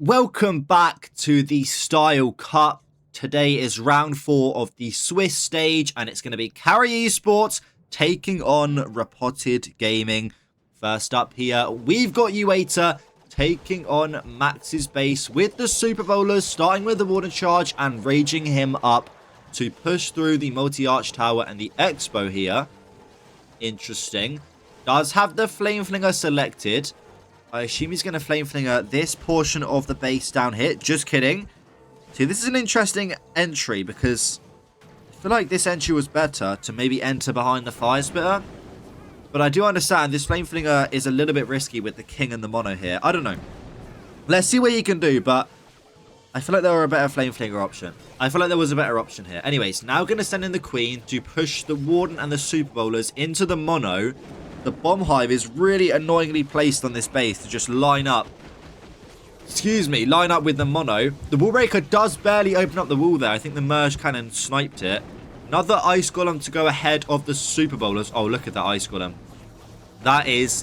Welcome back to the Style Cup. Today is round 4 of the Swiss stage, and it's going to be Carry Esports taking on Repotted Gaming. First up here, we've got Yeti taking on Max's base with the Super Bowlers, starting with the Warden Charge and raging him up to push through the Multi-Arch Tower and the Expo here. Interesting. Does have the Flame Flinger selected. I assume he's going to Flame Flinger this portion of the base down here. Just kidding. See, this is an interesting entry because I feel like this entry was better to maybe enter behind the Fire Spitter. But I do understand this Flame Flinger is a little bit risky with the King and the Mono here. I don't know. Let's see what he can do, but I feel like there were a better Flame Flinger option. I feel like there was a better option here. Anyways, now going to send in the Queen to push the Warden and the Super Bowlers into the Mono. The Bomb Hive is really annoyingly placed on this base to just line up. Line up with the Mono. The Wall Breaker does barely open up the wall there. I think the Merge Cannon sniped it. Another Ice Golem to go ahead of the Super Bowlers. Oh, look at that Ice Golem. That is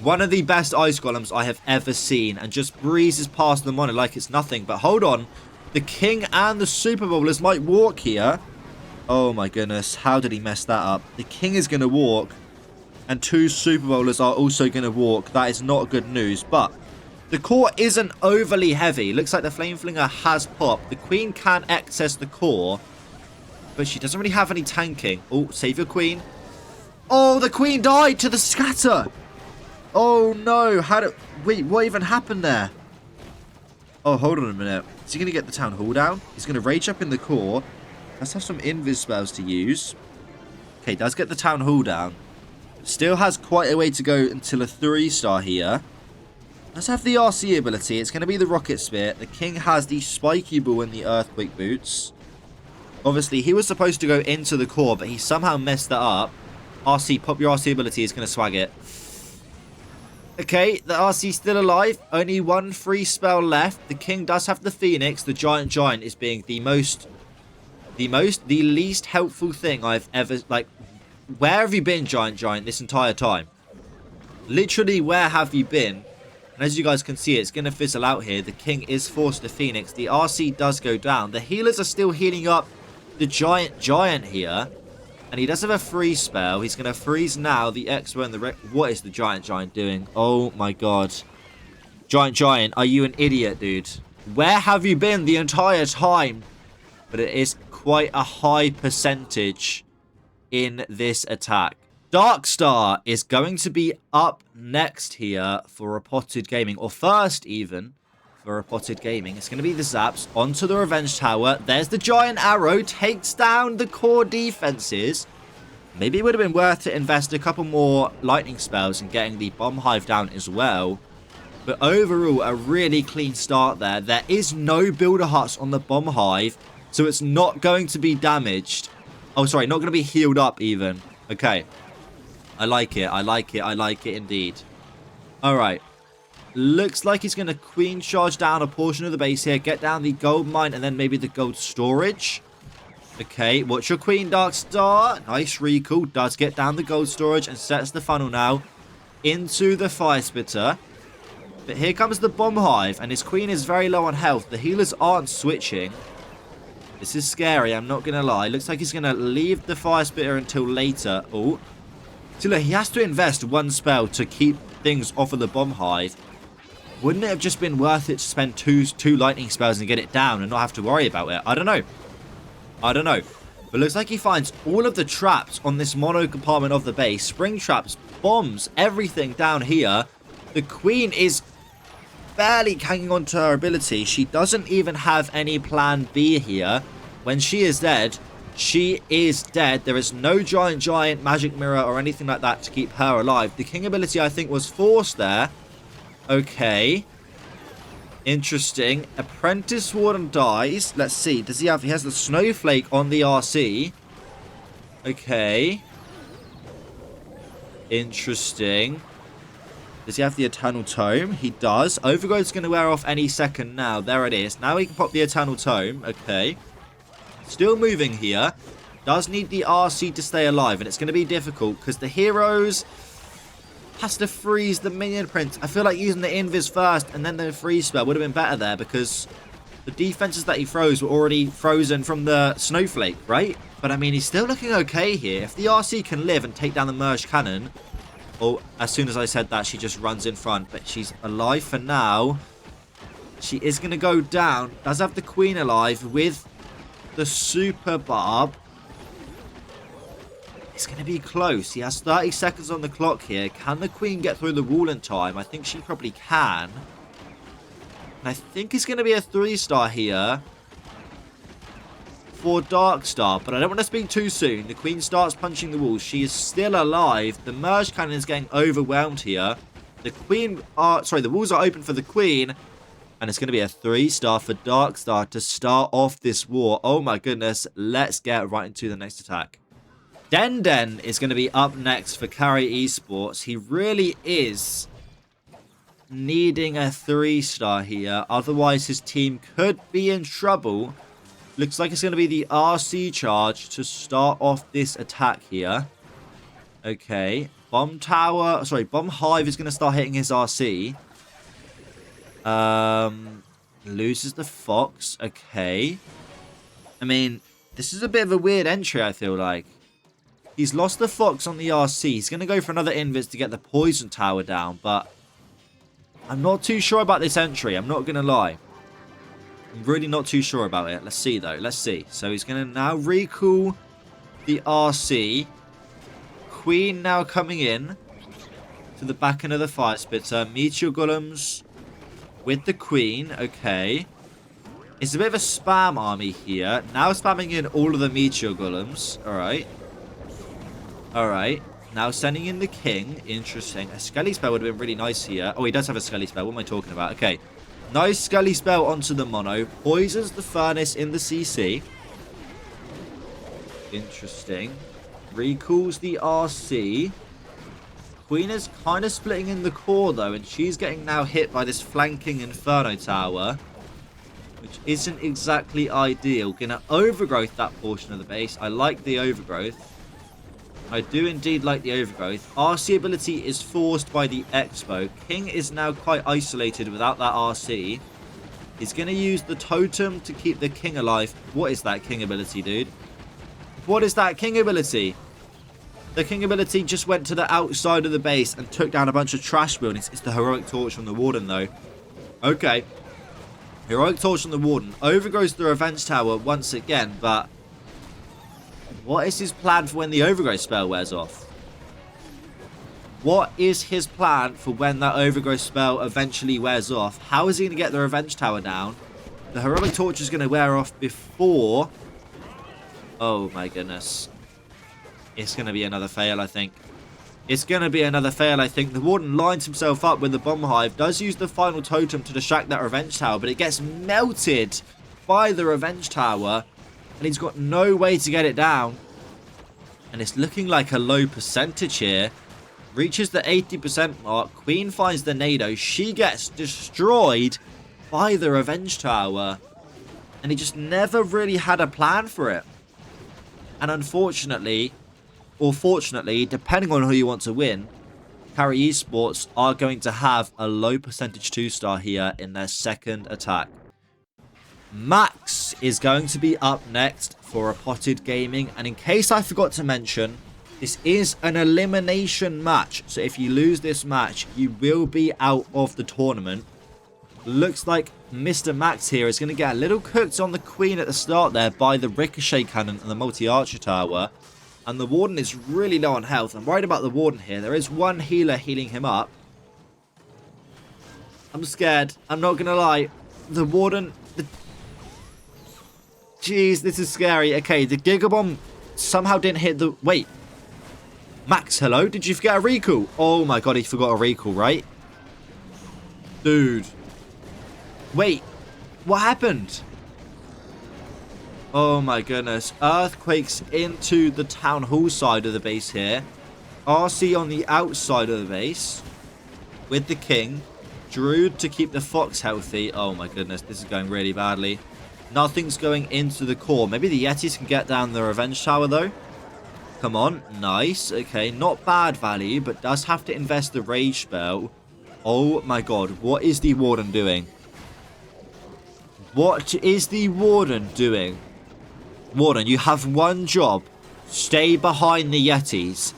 one of the best Ice Golems I have ever seen. And just breezes past the Mono like it's nothing. But hold on. The King and the Super Bowlers might walk here. Oh my goodness. How did he mess that up? The King is going to walk. And 2 Super Bowlers are also going to walk. That is not good news. But the core isn't overly heavy. Looks like the Flame Flinger has popped. The Queen can access the core. But she doesn't really have any tanking. Oh, save your Queen. Oh, the Queen died to the scatter. Oh, no. Wait, what even happened there? Oh, hold on a minute. Is he going to get the Town Hall down? He's going to rage up in the core. Let's have some invis spells to use. Okay, does get the Town Hall down. Still has quite a way to go until a 3-star here. Let's have the RC ability. It's going to be the Rocket Spear. The King has the Spiky Ball and the Earthquake Boots. Obviously, he was supposed to go into the core, but he somehow messed that up. RC, pop your RC ability. Is going to swag it. Okay, the RC's still alive. Only 1 free spell left. The King does have the Phoenix. The Giant is being the least helpful thing I've ever, where have you been, Giant, this entire time? Literally, where have you been? And as you guys can see, it's going to fizzle out here. The King is forced to Phoenix. The RC does go down. The healers are still healing up the Giant here. And he does have a freeze spell. He's going to freeze now. The Expo and the... What is the Giant doing? Oh, my God. Giant, are you an idiot, dude? Where have you been the entire time? But it is quite a high percentage in this attack. Darkstar is going to be up next here for Repotted Gaming, or first even for Repotted Gaming. It's going to be the Zaps onto the Revenge Tower. There's the Giant Arrow, takes down the core defenses. Maybe it would have been worth to invest a couple more lightning spells and getting the Bomb Hive down as well. But overall, a really clean start there. There is no Builder Huts on the Bomb Hive, so it's not going to be damaged. Oh, sorry, not going to be healed up even. Okay. I like it indeed. Alright. Looks like he's going to Queen Charge down a portion of the base here. Get down the gold mine and then maybe the gold storage. Okay, watch your Queen, Darkstar. Nice recall. Does get down the gold storage and sets the funnel now into the Fire Spitter. But here comes the Bomb Hive and his Queen is very low on health. The healers aren't switching. This is scary, I'm not going to lie. Looks like he's going to leave the Fire Spitter until later. Oh. So look, he has to invest 1 spell to keep things off of the Bomb Hive. Wouldn't it have just been worth it to spend two lightning spells and get it down and not have to worry about it? I don't know. But looks like he finds all of the traps on this mono compartment of the base. Spring traps, bombs, everything down here. The Queen is barely hanging on to her ability. She doesn't even have any plan B here. When she is dead, she is dead. There is no giant magic mirror or anything like that to keep her alive. The King ability, I think, was forced there. Okay. Interesting. Apprentice Warden dies. Let's see. Does he have... He has the Snowflake on the RC. Okay. Interesting. Does he have the Eternal Tome? He does. Overgrowth's going to wear off any second now. There it is. Now he can pop the Eternal Tome. Okay. Still moving here. Does need the RC to stay alive. And it's going to be difficult because the heroes... has to freeze the minion prince. I feel like using the invis first and then the freeze spell would have been better there, because the defenses that he froze were already frozen from the snowflake, right? But I mean, he's still looking okay here. If the RC can live and take down the merged cannon... Oh, as soon as I said that, she just runs in front. But she's alive for now. She is going to go down. Does have the queen alive with the super barb. It's going to be close. He has 30 seconds on the clock here. Can the queen get through the wall in time? I think she probably can. And I think it's going to be a 3-star here for Darkstar, but I don't want to speak too soon. The queen starts punching the walls. She is still alive. The merge cannon is getting overwhelmed here. The walls are open for the queen, and it's going to be a 3-star for Darkstar to start off this war. Oh my goodness, let's get right into the next attack. Denden is going to be up next for Carry Esports. He really is needing a 3-star here, otherwise his team could be in trouble. Looks like it's going to be the RC charge to start off this attack here. Okay. Bomb hive is going to start hitting his RC. Loses the fox. Okay. I mean, this is a bit of a weird entry, I feel like. He's lost the fox on the RC. He's going to go for another invis to get the poison tower down, but I'm not too sure about this entry. I'm not going to lie. I'm really not too sure about it. Let's see, though. Let's see. So he's going to now recall the RC. Queen now coming in to the back end of the fire spitter. Meteor golems with the queen. Okay. It's a bit of a spam army here. Now spamming in all of the meteor golems. All right. All right. Now sending in the king. Interesting. A skelly spell would have been really nice here. Oh, he does have a skelly spell. What am I talking about? Okay. Nice skelly spell onto the mono. Poisons the furnace in the CC. Interesting. Recalls the RC. Queen is kind of splitting in the core, though, and she's getting now hit by this flanking Inferno Tower, which isn't exactly ideal. Gonna overgrowth that portion of the base. I like the overgrowth. I do indeed like the overgrowth. RC ability is forced by the Expo. King is now quite isolated without that RC. He's going to use the totem to keep the king alive. What is that king ability, dude? What is that king ability? The king ability just went to the outside of the base and took down a bunch of trash buildings. It's the heroic torch from the warden, though. Okay. Heroic torch from the warden. Overgrows the revenge tower once again, but what is his plan for when the overgrowth spell wears off? What is his plan for when that overgrowth spell eventually wears off? How is he going to get the revenge tower down? The heroic torch is going to wear off before. Oh my goodness. It's going to be another fail, I think. It's going to be another fail, I think. The warden lines himself up with the bomb hive. Does use the final totem to distract that revenge tower, but it gets melted by the revenge tower. And he's got no way to get it down. And it's looking like a low percentage here. Reaches the 80% mark. Queen finds the Nado. She gets destroyed by the revenge tower. And he just never really had a plan for it. And unfortunately, or fortunately, depending on who you want to win, Carry Esports are going to have a low percentage 2-star here in their second attack. Max is going to be up next for Repotted Gaming, and in case I forgot to mention, this is an elimination match, so if you lose this match, you will be out of the tournament. Looks like Mr. Max here is going to get a little cooked on the queen at the start there by the ricochet cannon and the multi-archer tower, and the warden is really low on health. I'm worried about the warden here. There is one healer healing him up. I'm scared. I'm not going to lie. The warden... Jeez, this is scary. Okay, the Giga Bomb somehow didn't hit the... Wait. Max, hello? Did you forget a recall? Oh my god, he forgot a recall, right? Dude. Wait. What happened? Oh my goodness. Earthquakes into the town hall side of the base here. RC on the outside of the base. With the king. Druid to keep the fox healthy. Oh my goodness, this is going really badly. Nothing's going into the core. Maybe the Yetis can get down the revenge tower, though. Come on. Nice. Okay, not bad value, but does have to invest the rage spell. Oh my god. What is the Warden doing? What is the Warden doing? Warden, you have one job. Stay behind the Yetis.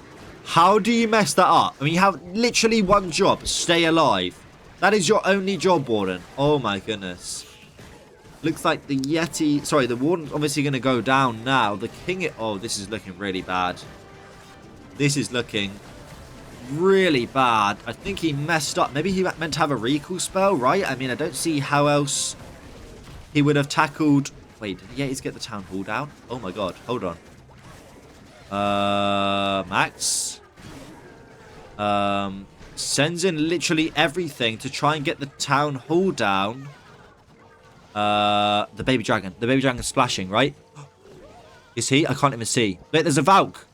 How do you mess that up? I mean, you have literally one job. Stay alive. That is your only job, Warden. Oh my goodness. Looks like the Yeti... Sorry, the Warden's obviously going to go down now. The King... Oh, this is looking really bad. This is looking really bad. I think he messed up. Maybe he meant to have a recall spell, right? I mean, I don't see how else he would have tackled... Wait, did the Yetis get the Town Hall down? Oh my god, hold on. Max? Sends in literally everything to try and get the Town Hall down. The baby dragon. The baby dragon's splashing, right? Is he? I can't even see. Wait, there's a Valk.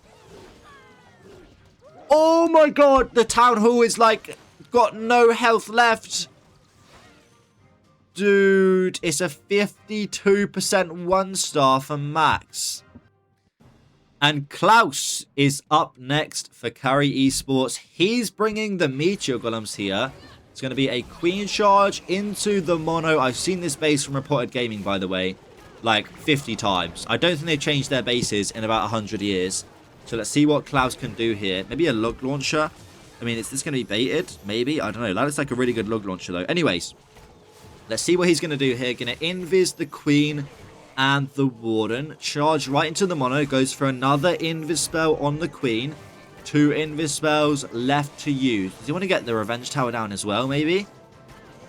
Oh my god, the Town Hall is like got no health left. Dude, it's a 52% 1-star for Max. And Claus is up next for Carry Esports. He's bringing the Meteor Golems here. It's going to be a Queen Charge into the Mono. I've seen this base from Reported Gaming, by the way, like 50 times. I don't think they've changed their bases in about 100 years. So let's see what Claus can do here. Maybe a log launcher. I mean, is this going to be baited? Maybe. I don't know. That looks like a really good log launcher, though. Anyways, let's see what he's going to do here. Going to invis the Queen and the Warden. Charge right into the Mono. Goes for another invis spell on the Queen. 2 invis spells left to use. Does he want to get the Revenge Tower down as well, maybe?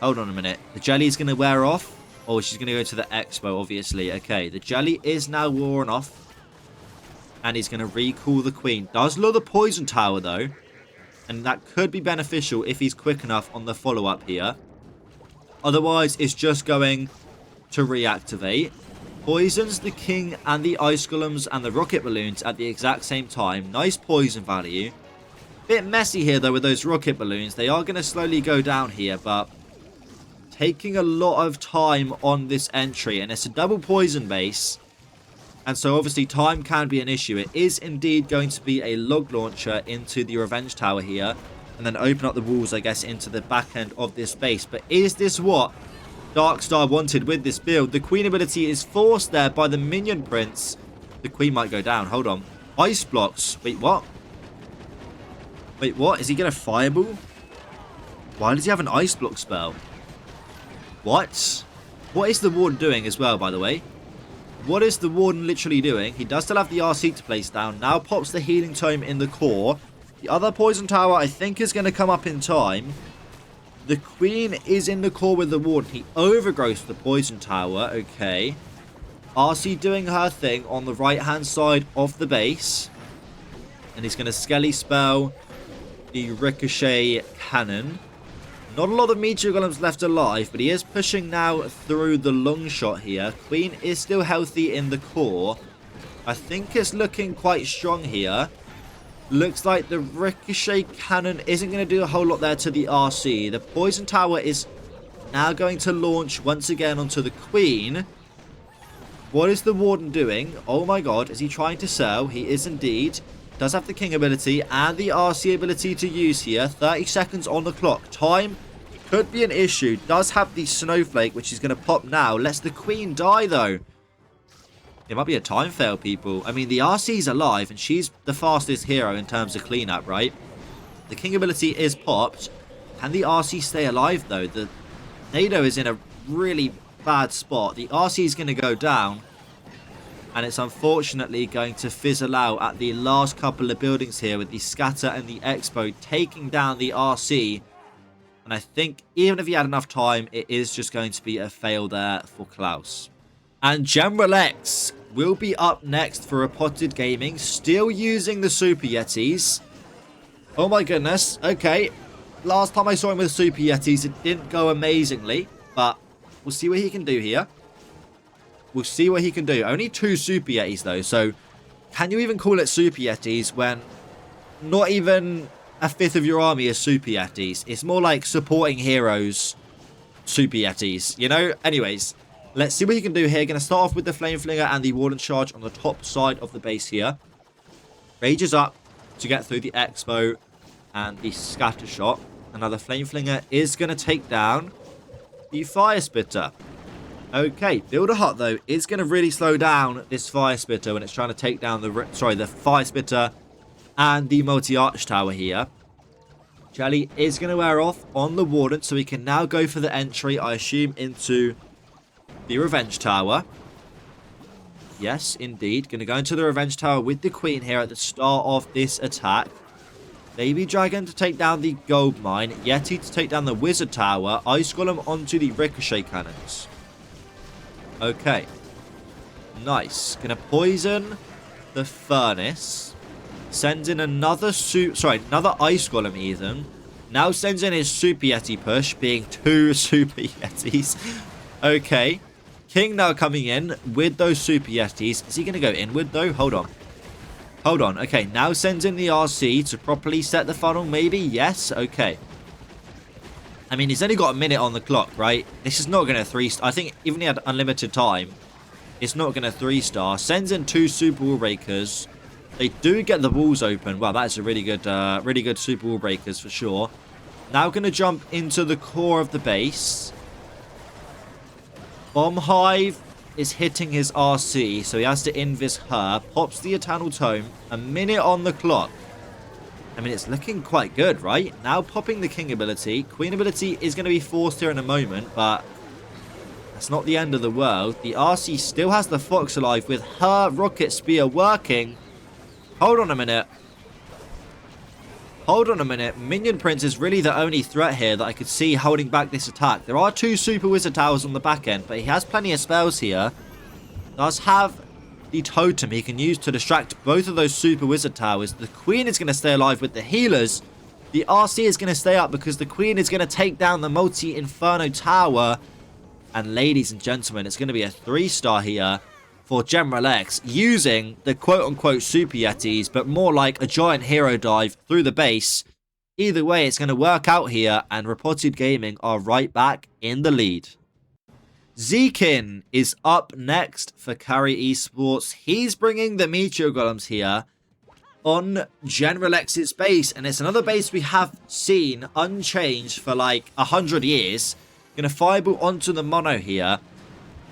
Hold on a minute. The Jelly's going to wear off. Oh, she's going to go to the Expo, obviously. Okay, the Jelly is now worn off. And he's going to recall the Queen. Does lure the Poison Tower, though. And that could be beneficial if he's quick enough on the follow-up here. Otherwise, it's just going to reactivate. Poisons the King and the Ice Golems and the Rocket Balloons at the exact same time. Nice poison value. Bit messy here, though, with those Rocket Balloons. They are going to slowly go down here, but taking a lot of time on this entry. And it's a double poison base. And so, obviously, time can be an issue. It is indeed going to be a log launcher into the Revenge Tower here. And then open up the walls, I guess, into the back end of this base. But is this what Darkstar wanted with this build? The Queen ability is forced there by the Minion Prince. The Queen might go down. Hold on. Ice blocks. Wait, what? Wait, what? Is he going to Fireball? Why does he have an Ice block spell? What? What is the Warden doing as well, by the way? What is the Warden literally doing? He does still have the RC to place down. Now pops the Healing Tome in the core. The other Poison Tower, I think, is going to come up in time. The Queen is in the core with the Warden. He overgrowths the Poison Tower. Okay. RC doing her thing on the right-hand side of the base. And he's going to Skelly spell the Ricochet Cannon. Not a lot of Meteor Golems left alive, but he is pushing now through the long shot here. Queen is still healthy in the core. I think it's looking quite strong here. Looks like the Ricochet Cannon isn't going to do a whole lot there to the RC. The Poison Tower is now going to launch once again onto the Queen. What is the Warden doing? Oh my god, is he trying to sell? He is indeed. Does have the King ability and the RC ability to use here. 30 seconds on the clock. Time could be an issue. Does have the Snowflake, which is going to pop now. Lets the Queen die, though. It might be a time fail, people. I mean, the RC's alive, and she's the fastest hero in terms of cleanup, right? The King ability is popped. Can the RC stay alive, though? The NATO is in a really bad spot. The RC is going to go down. And it's unfortunately going to fizzle out at the last couple of buildings here with the Scatter and the Expo taking down the RC. And I think even if he had enough time, it is just going to be a fail there for Claus. And General X will be up next for Reported Gaming, still using the Super Yetis. Oh my goodness. Okay. Last time I saw him with Super Yetis, it didn't go amazingly. But we'll see what he can do here. We'll see what he can do. Only 2 Super Yetis, though. So, can you even call it Super Yetis when not even a fifth of your army is Super Yetis? It's more like supporting heroes Super Yetis, you know? Anyways, let's see what he can do here. Going to start off with the Flame Flinger and the Warden Charge on the top side of the base here. Rages up to get through the Expo and the Scatter Shot. And now the Flame Flinger is going to take down the Fire Spitter. Okay, Builder Hut, though, is going to really slow down this Fire Spitter when it's trying to take down the Fire Spitter and the Multi-Arch Tower here. Jelly is going to wear off on the Warden, so we can now go for the entry, I assume, into the Revenge Tower. Yes, indeed. Going to go into the Revenge Tower with the Queen here at the start of this attack. Baby Dragon to take down the Gold Mine. Yeti to take down the Wizard Tower. Ice Golem onto the Ricochet Cannons. Okay. Nice. Going to poison the Furnace. Sends in another another Ice Golem even. Now sends in his Super Yeti push, being 2 Super Yetis. Okay. King now coming in with those Super Yetis. Is he going to go inward though? Hold on. Hold on. Okay, now sends in the RC to properly set the funnel. Maybe? Yes. Okay. I mean, he's only got a minute on the clock, right? This is not going to 3-star. I think even if he had unlimited time, it's not going to 3-star. Sends in 2 Super Wall Breakers. They do get the walls open. Wow, that's a really good Super Wall Breakers for sure. Now going to jump into the core of the base. Bomb Hive is hitting his RC, so he has to invis her. Pops the Eternal Tome. A minute on the clock. I mean, it's looking quite good, right? Now popping the King ability. Queen ability is going to be forced here in a moment, but that's not the end of the world. The RC still has the Fox alive with her Rocket Spear working. Hold on a minute. Hold on a minute. Minion Prince is really the only threat here that I could see holding back this attack. There are 2 Super Wizard Towers on the back end, but he has plenty of spells here. Does have the Totem he can use to distract both of those Super Wizard Towers. The Queen is going to stay alive with the healers. The RC is going to stay up because the Queen is going to take down the Multi-Inferno Tower. And ladies and gentlemen, it's going to be a 3-star here for General X, using the quote-unquote Super Yetis, but more like a giant hero dive through the base. Either way, it's going to work out here, and Reported Gaming are right back in the lead. Zekin is up next for Carry Esports. He's bringing the Meteor Golems here on General X's base, and it's another base we have seen unchanged for like 100 years. Going to fireball onto the mono here.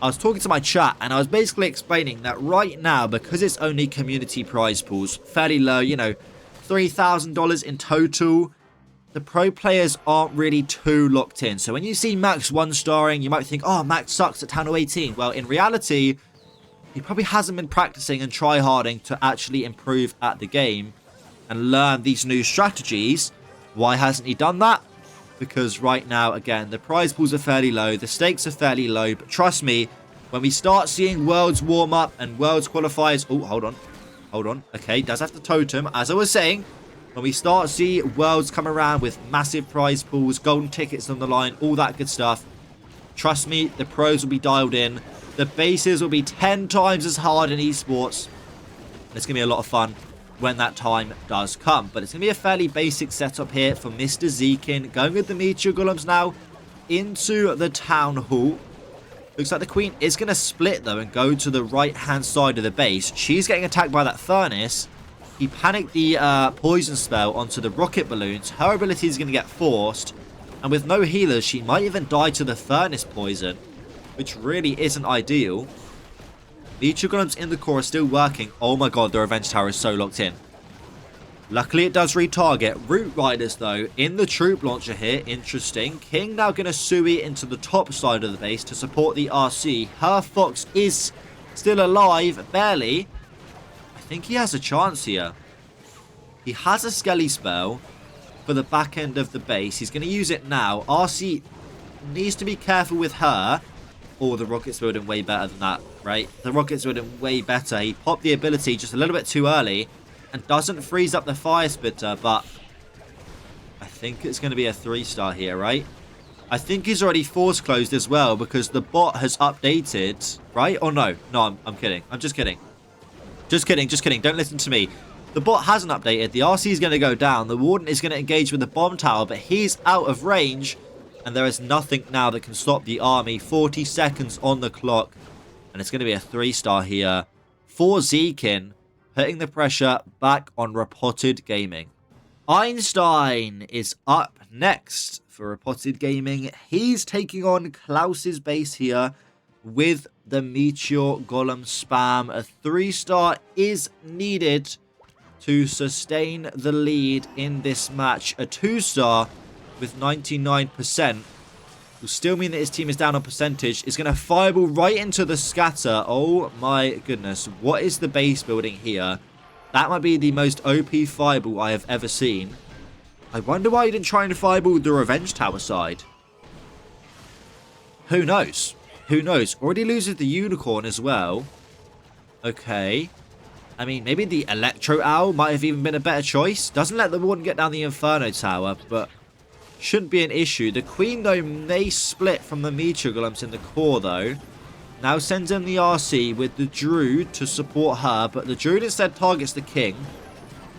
I was talking to my chat and I was basically explaining that right now, because it's only community prize pools, fairly low, you know, $3,000 in total, the pro players aren't really too locked in. So when you see Max 1-starring, you might think, oh, Max sucks at Town 18. Well, in reality, he probably hasn't been practicing and try-harding to actually improve at the game and learn these new strategies. Why hasn't he done that? Because right now, again, the prize pools are fairly low, the stakes are fairly low, but trust me, when we start seeing Worlds warm up and Worlds qualifiers... Oh, hold on. Okay, does have the Totem. As I was saying, when we start see Worlds come around with massive prize pools, golden tickets on the line, all that good stuff, trust me, the pros will be dialed in. The bases will be 10 times as hard in esports. It's going to be a lot of fun when that time does come. But it's going to be a fairly basic setup here for Mr. Zekin. Going with the Meteor Golems now into the Town Hall. Looks like the Queen is going to split though and go to the right-hand side of the base. She's getting attacked by that Furnace. He panicked the poison spell onto the rocket balloons. Her ability is going to get forced. And with no healers, she might even die to the Furnace poison, which really isn't ideal. Meteor Golems in the core are still working. Oh my god, the Revenge Tower is so locked in. Luckily, it does retarget. Root Riders, though, in the Troop Launcher here. Interesting. King now going to Sui into the top side of the base to support the RC. Her Fox is still alive, barely. I think he has a chance here. He has a Skelly spell for the back end of the base. He's going to use it now. RC needs to be careful with her. Oh, the Rocket's building way better than that, right? The Rocket's building way better. He popped the ability just a little bit too early and doesn't freeze up the Fire Spitter, but I think it's going to be a 3-star here, right? I think he's already force closed as well because the bot has updated, right? Or no? No, I'm kidding. I'm just kidding. Just kidding. Don't listen to me. The bot hasn't updated. The RC is going to go down. The Warden is going to engage with the bomb tower, but he's out of range. And there is nothing now that can stop the army. 40 seconds on the clock. And it's going to be a 3-star here for Zekin. putting the pressure back on Repotted Gaming. Einstein is up next for Repotted Gaming. He's taking on Klaus's base here with the Meteor Golem spam. A 3-star is needed to sustain the lead in this match. A 2-star with 99% will still mean that his team is down on percentage. Is going to fireball right into the scatter. Oh my goodness. What is the base building here? That might be the most OP fireball I have ever seen. I wonder why he didn't try and fireball the Revenge Tower side. Who knows? Who knows? Already loses the Unicorn as well. Okay. I mean, maybe the Electro Owl might have even been a better choice. Doesn't let the Warden get down the Inferno Tower, but shouldn't be an issue. The Queen, though, may split from the Meteor Golems in the core, though. Now sends in the RC with the Druid to support her, but the Druid instead targets the King.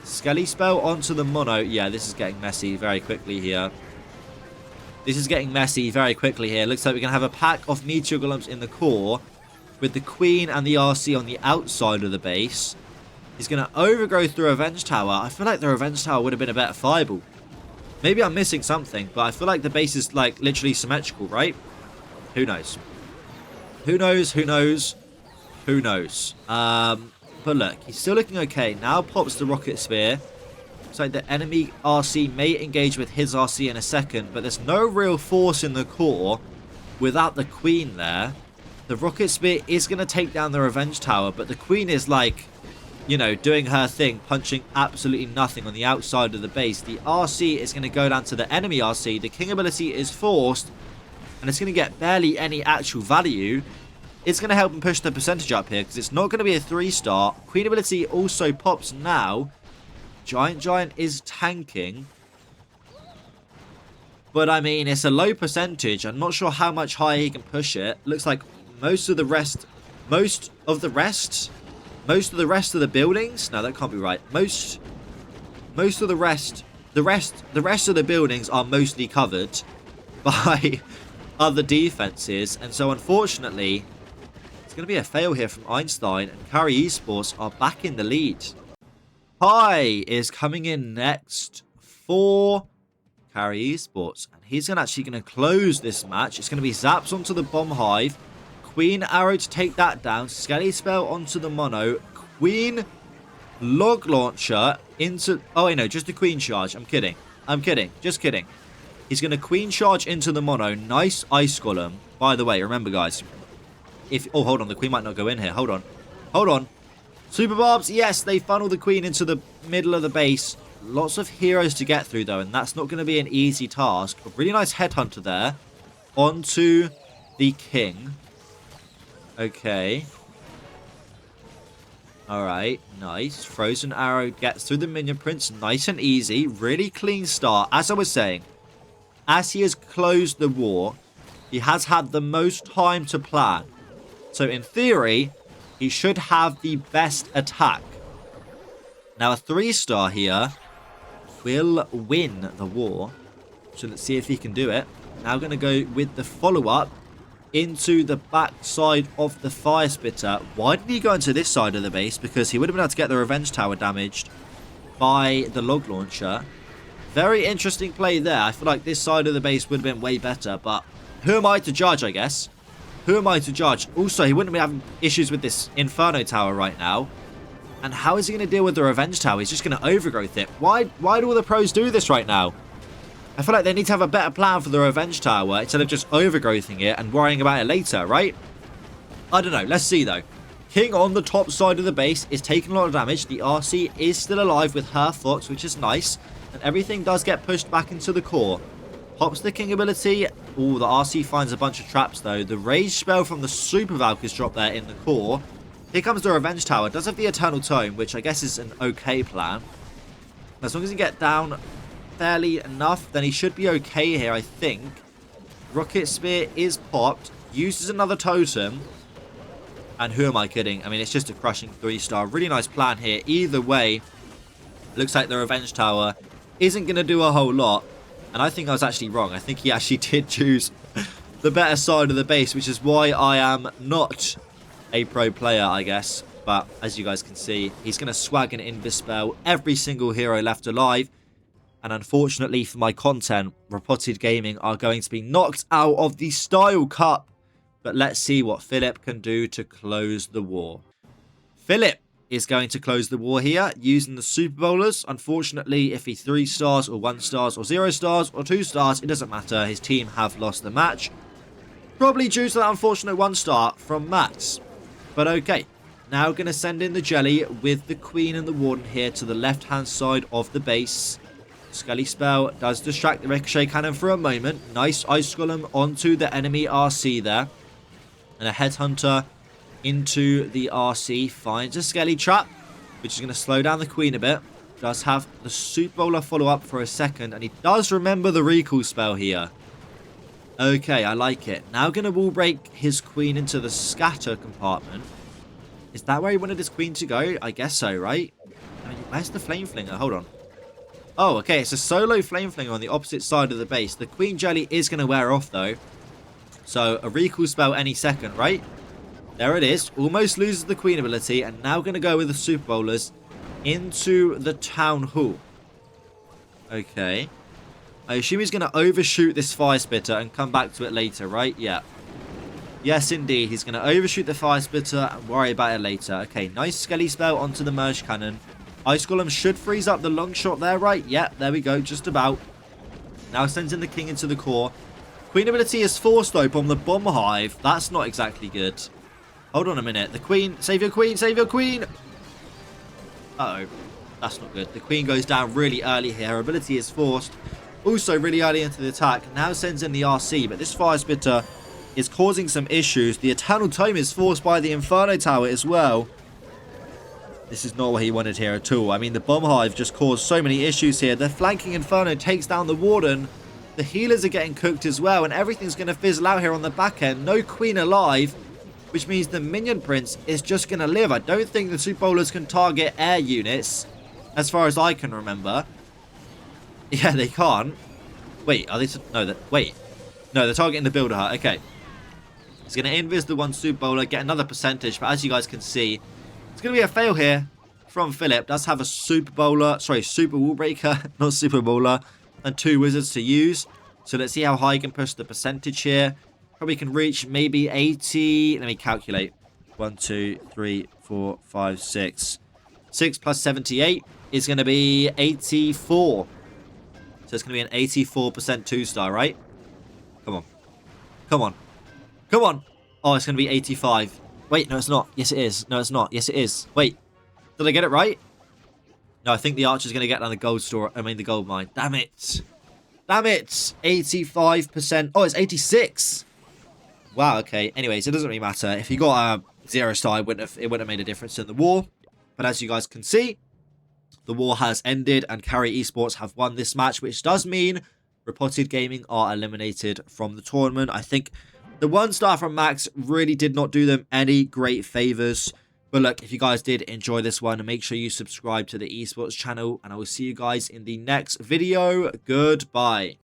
Skelly Spell onto the Mono. Yeah, this is getting messy very quickly here. This is getting messy very quickly here. Looks like we're going to have a pack of Meteor Golems in the core with the Queen and the RC on the outside of the base. He's going to overgrowth the Revenge Tower. I feel like the Revenge Tower would have been a better fireball. Maybe I'm missing something, but I feel like the base is like literally symmetrical, right? Who knows? Who knows? Who knows? Who knows? But look, he's still looking okay. Now pops the Rocket Sphere. Looks like the enemy RC may engage with his RC in a second, but there's no real force in the core without the Queen there. The Rocket Spear is going to take down the Revenge Tower, but the Queen is like, you know, doing her thing, punching absolutely nothing on the outside of the base. The RC is going to go down to the enemy RC. The King ability is forced, and it's going to get barely any actual value. It's going to help him push the percentage up here, because it's not going to be a 3-star. Queen ability also pops now. Giant is tanking. But, I mean, it's a low percentage. I'm not sure how much higher he can push it. Looks like most of the rest of the buildings. No, that can't be right. Most of the rest of the buildings are mostly covered by other defenses, and so unfortunately, it's going to be a fail here from Einstein, and Carry Esports are back in the lead. Kai is coming in next for Carry Esports, and he's actually going to close this match. It's going to be Zaps onto the Bomb Hive. Queen Arrow to take that down. Skelly Spell onto the Mono. Queen Log Launcher into... Oh, wait, no, just the Queen Charge. I'm kidding. Just kidding. He's going to Queen Charge into the Mono. Nice Ice Golem. By the way, remember, guys. Oh, hold on. The Queen might not go in here. Hold on. Super Barbs. Yes, they funnel the Queen into the middle of the base. Lots of heroes to get through, though, and that's not going to be an easy task. A really nice Headhunter there. Onto the King. Okay. Alright, nice. Frozen Arrow gets through the Minion Prince. Nice and easy. Really clean start. As I was saying, as he has closed the war, he has had the most time to plan. So in theory, he should have the best attack. Now a 3-star here will win the war. So let's see if he can do it. Now going to go with the follow-up into the back side of the Fire Spitter. Why did he go into this side of the base? Because he would have been able to get the Revenge Tower damaged by the Log Launcher. Very interesting play there. I feel like this side of the base would have been way better, but who am I to judge, I guess? Who am I to judge? Also, he wouldn't be having issues with this Inferno Tower right now. And how is he going to deal with the Revenge Tower? He's just going to overgrowth it. Why do all the pros do this right now? I feel like they need to have a better plan for the Revenge Tower instead of just overgrowthing it and worrying about it later, right? I don't know. Let's see, though. King on the top side of the base is taking a lot of damage. The RC is still alive with her Fox, which is nice. And everything does get pushed back into the core. Pops the King ability. Oh, the RC finds a bunch of traps, though. The Rage spell from the Super Valk is dropped there in the core. Here comes the Revenge Tower. Does have the Eternal Tome, which I guess is an okay plan. As long as he get down fairly enough, then he should be okay here, I think. Rocket Spear is popped. Uses another totem. And who am I kidding? I mean, it's just a crushing 3-star. Really nice plan here. Either way, looks like the Revenge Tower isn't going to do a whole lot. And I think I was actually wrong. I think he actually did choose the better side of the base, which is why I am not a pro player, I guess. But as you guys can see, he's going to swag and invis-spell every single hero left alive. And unfortunately for my content, Repotted Gaming are going to be knocked out of the Style Cup. But let's see what Phillip can do to close the war. Phillip is going to close the war here using the Super Bowlers. Unfortunately, if he 3 stars or 1 stars or 0 stars or 2 stars, it doesn't matter. His team have lost the match. Probably due to that unfortunate 1 star from Max. But okay. Now going to send in the Jelly with the Queen and the Warden here to the left-hand side of the base. Scully Spell does distract the Ricochet Cannon for a moment. Nice Ice Golem onto the enemy RC there. And a Headhunter into the RC. Finds a Skelly Trap, which is going to slow down the Queen a bit. Does have the Super Bowler follow up for a second. And he does remember the Recall spell here. Okay, I like it. Now going to wall break his Queen into the Scatter compartment. Is that where he wanted his Queen to go? I guess so, right? I mean, where's the Flame Flinger? Hold on. Oh, okay. It's a solo Flame Flinger on the opposite side of the base. The Queen Jelly is going to wear off, though. So, a Recall spell any second, right? There it is. Almost loses the Queen ability. And now going to go with the Super Bowlers into the Town Hall. Okay. I assume he's going to overshoot this Fire Spitter and come back to it later, right? Yeah. Yes, indeed. He's going to overshoot the Fire Spitter and worry about it later. Okay, nice Skelly Spell onto the Merge Cannon. Ice Golem should freeze up the long shot there, right? Yeah, there we go. Just about. Now sends in the King into the core. Queen ability is forced open on the Bomb Hive. That's not exactly good. Hold on a minute. The Queen. Save your Queen. Save your Queen. Uh-oh. That's not good. The Queen goes down really early here. Her ability is forced. Also really early into the attack. Now sends in the RC. But this Fire Spitter is causing some issues. The Eternal Tome is forced by the Inferno Tower as well. This is not what he wanted here at all. I mean, the Bomb Hive just caused so many issues here. The flanking Inferno takes down the Warden. The healers are getting cooked as well. And everything's going to fizzle out here on the back end. No Queen alive. Which means the Minion Prince is just going to live. I don't think the Super Bowlers can target air units. As far as I can remember. Yeah, they can't. Wait, are they... No, wait. No, they're targeting the Builder Hut. Okay. He's going to invis the 1 Super Bowler, get another percentage. But as you guys can see, it's going to be a fail here from Phillip. Does have a Super Bowler, sorry, Super Wall Breaker, not Super Bowler, and 2 Wizards to use. So let's see how high he can push the percentage here. Probably can reach maybe 80. Let me calculate. 1, 2, 3, 4, 5, 6. 6 plus 78 is going to be 84. So it's going to be an 84% 2-star, right? Come on. Come on. Come on. Oh, it's going to be 85. Wait, no, it's not. Yes, it is. No, it's not. Yes, it is. Wait. Did I get it right? No, I think the Archer's going to get down the gold store. I mean, the gold mine. Damn it. Damn it. 85%. Oh, it's 86. Wow, okay. Anyways, it doesn't really matter. If you got a 0-star, it wouldn't have made a difference in the war. But as you guys can see, the war has ended and Carry Esports have won this match, which does mean Repotted Gaming are eliminated from the tournament. I think the 1-star from Max really did not do them any great favors. But look, if you guys did enjoy this one, make sure you subscribe to the esports channel. And I will see you guys in the next video. Goodbye.